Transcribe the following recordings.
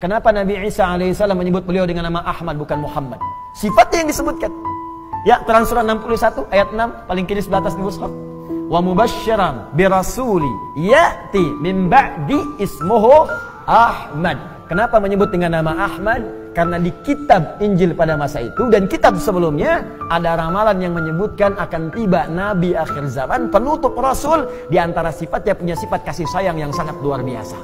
Kenapa Nabi Isa alaihissalam menyebut beliau dengan nama Ahmad bukan Muhammad? Sifatnya yang disebutkan. Ya, Quran surah 61 ayat 6 paling kiri sebelah atas di mushaf. Wa mubasysyiran bi rasuli ya'ti min ba'di ismuhu Ahmad. Kenapa menyebut dengan nama Ahmad? Karena di kitab Injil pada masa itu dan kitab sebelumnya ada ramalan yang menyebutkan akan tiba Nabi akhir zaman, penutup Rasul. Di antara sifatnya punya sifat kasih sayang yang sangat luar biasa.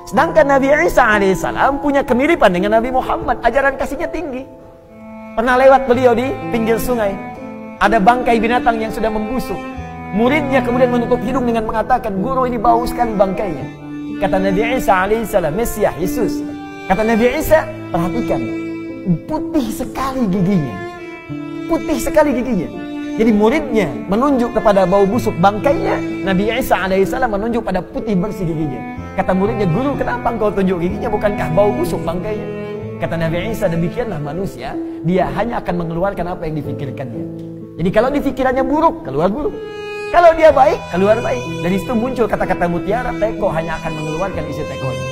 Sedangkan Nabi Isa alaihissalam punya kemiripan dengan Nabi Muhammad. Ajaran kasihnya tinggi. Pernah lewat beliau di pinggir sungai. Ada bangkai binatang yang sudah membusuk. Muridnya kemudian menutup hidung dengan mengatakan, "Guru, ini bau sekali bangkainya." Kata Nabi Isa alaihissalam, Mesias, Yesus. Kata Nabi Isa, perhatikan, putih sekali giginya. Putih sekali giginya. Jadi muridnya menunjuk kepada bau busuk bangkainya. Nabi Isa alaihissalam menunjuk pada putih bersih giginya. Kata muridnya, "Guru, kenapa engkau tunjuk giginya? Bukankah bau busuk bangkainya?" Kata Nabi Isa, demikianlah manusia. Dia hanya akan mengeluarkan apa yang difikirkannya. Jadi kalau difikirannya buruk, keluar buruk. Kalau dia baik, keluar baik. Dari situ muncul kata-kata mutiara, teko hanya akan mengeluarkan isi tekonya.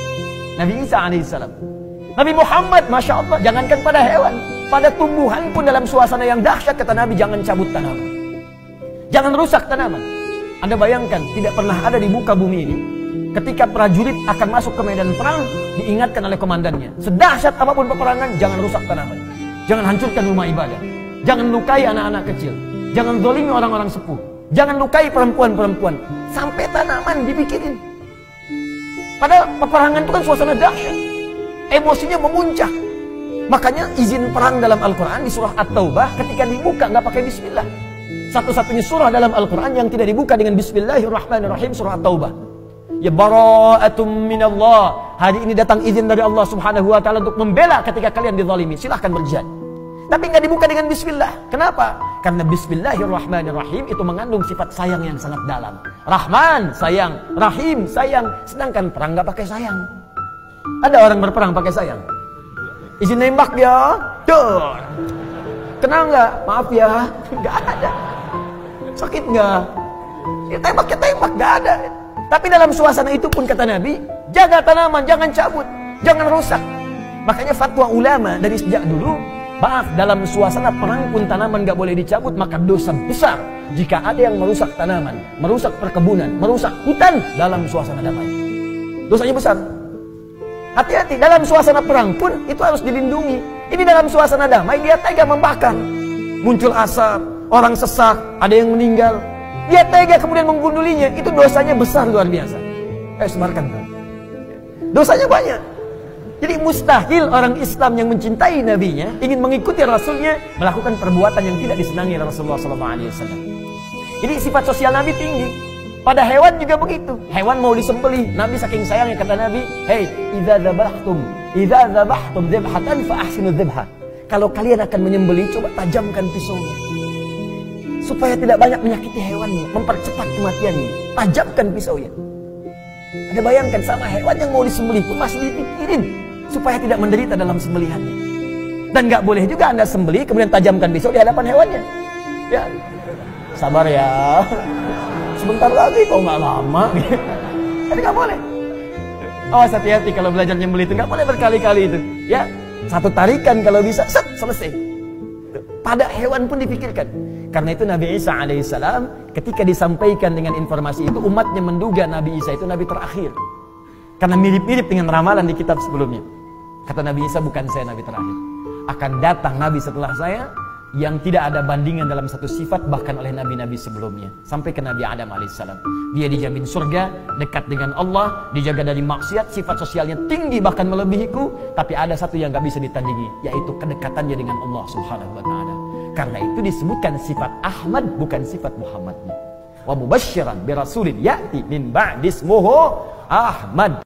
Nabi Isa alaihissalam. Nabi Muhammad, Masya Allah, jangankan pada hewan, pada tumbuhan pun dalam suasana yang dahsyat, kata Nabi, jangan cabut tanaman. Jangan rusak tanaman. Anda bayangkan, tidak pernah ada di muka bumi ini, ketika prajurit akan masuk ke medan perang, diingatkan oleh komandannya, sedahsyat apapun peperangan, jangan rusak tanaman. Jangan hancurkan rumah ibadah. Jangan lukai anak-anak kecil. Jangan zalimi orang-orang sepuh. Jangan lukai perempuan-perempuan. Sampai tanaman dibikirin. Padahal peperangan itu kan suasana dahsyat. Emosinya memuncak. Makanya izin perang dalam Al-Quran di surah At-Taubah ketika dibuka nggak pakai bismillah. Satu-satunya surah dalam Al-Quran yang tidak dibuka dengan bismillahirrahmanirrahim, surah At-Taubah. Ya bara'atum minallah. Hari ini datang izin dari Allah subhanahu wa ta'ala untuk membela ketika kalian dizalimi. Silahkan berjihad. Tapi nggak dibuka dengan bismillah. Kenapa? Karena bismillahirrahmanirrahim itu mengandung sifat sayang yang sangat dalam. Rahman, sayang. Rahim, sayang. Sedangkan perang nggak pakai sayang. Ada orang berperang pakai sayang. Izin nembak ya. Dur. Kena nggak? Maaf ya. Nggak ada. Sakit nggak? Ya tembak, nggak ada. Tapi dalam suasana itu pun kata Nabi, jaga tanaman, jangan cabut, jangan rusak. Makanya fatwa ulama dari sejak dulu, maaf, dalam suasana perang pun tanaman nggak boleh dicabut, maka dosa besar jika ada yang merusak tanaman, merusak perkebunan, merusak hutan dalam suasana damai. Dosanya besar. Hati-hati, dalam suasana perang pun itu harus dilindungi. Ini dalam suasana damai dia tega membakar. Muncul asap, orang sesak, ada yang meninggal. Dia tega kemudian membunuhinya, itu dosanya besar luar biasa. Sebarkan. Dosanya banyak. Jadi mustahil orang Islam yang mencintai nabinya, ingin mengikuti rasulnya, melakukan perbuatan yang tidak disenangi Rasulullah SAW. Jadi sifat sosial Nabi tinggi. Pada hewan juga begitu. Hewan mau disembelih, Nabi saking sayangnya kata Nabi, "Hei, idza dzabhtum dzibhatan fa ahsinu dzibha." Kalau kalian akan menyembelih, coba tajamkan pisaunya. Supaya tidak banyak menyakiti hewannya, mempercepat kematiannya. Tajamkan pisaunya. Anda bayangkan sama hewan yang mau disembelih pun masih dipikirin supaya tidak menderita dalam sembelihannya. Dan nggak boleh juga Anda sembelih kemudian tajamkan pisau di hadapan hewannya. Ya, sabar ya. Sebentar lagi kok, nggak lama. Tapi nggak boleh. Awas, hati-hati kalau belajar nyembelih itu nggak boleh berkali-kali itu. Ya, satu tarikan kalau bisa, set, selesai. Pada hewan pun dipikirkan. Karena itu Nabi Isa alaihissalam ketika disampaikan dengan informasi itu, umatnya menduga Nabi Isa itu Nabi terakhir. Karena mirip-mirip dengan ramalan di kitab sebelumnya. Kata Nabi Isa, bukan saya Nabi terakhir. Akan datang Nabi setelah saya yang tidak ada bandingan dalam satu sifat bahkan oleh Nabi-Nabi sebelumnya. Sampai ke Nabi Adam alaihissalam. Dia dijamin surga, dekat dengan Allah, dijaga dari maksiat, sifat sosialnya tinggi bahkan melebihiku. Tapi ada satu yang gak bisa ditandingi, yaitu kedekatannya dengan Allah subhanahu wa ta'ala. Karena itu disebutkan sifat Ahmad bukan sifat Muhammadnya. Wa mubasysyiran bi rasulin ya'ti min ba'di ismuhu Ahmad.